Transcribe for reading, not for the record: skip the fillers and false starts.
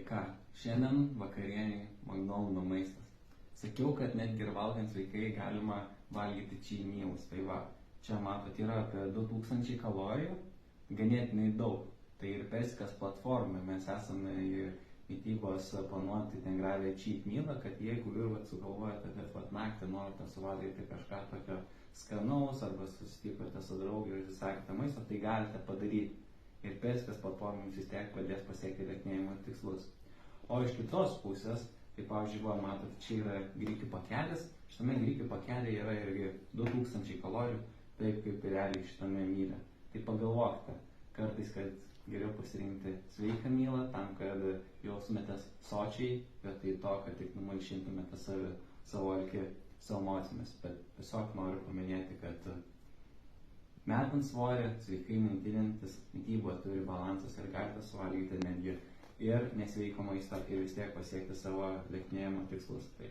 ką, šiandien vakarieniai McDonald's maistas. Sakiau, kad netgi ir valgant sveikai galima valgyti cheat mealus. Tai va, čia matot yra apie 2000 kalorijų, ganėtinai daug. Tai ir Perskas platformai mes esame mitybos planuoti ten gravę cheat mealą, kad jeigu ir sugalvojate, kad naktį norite suvalgyti kažką tokio skanaus arba susitikote su draugė ir atsisakėte maisto, tai galite padaryti. Ir Perskas platforma jums vis tiek padės pasiekti lieknėjimo tikslus. O iš kitos pusės, tai pavyzdžiui, va, matot, čia yra grikių pakelis, šitame grikių pakelėje yra irgi 2000 kalorijų, taip kaip ir realiai šitame myle. Tai pagalvokite, kartais, kad geriau pasirinkti sveiką mylą, tam, kad jaustumėtės sočiai, vietoj to, kad tik numalšintumėte savo alkį, savo emocijomis. Bet tiesiog noriu paminėti, kad metant svorį, sveikai maitinantis, mityboje turi balansas ir galite suvalgyti netgi ir nesveiko maisto ir vis tiek pasiekti savo lieknėjimo tikslus. Tai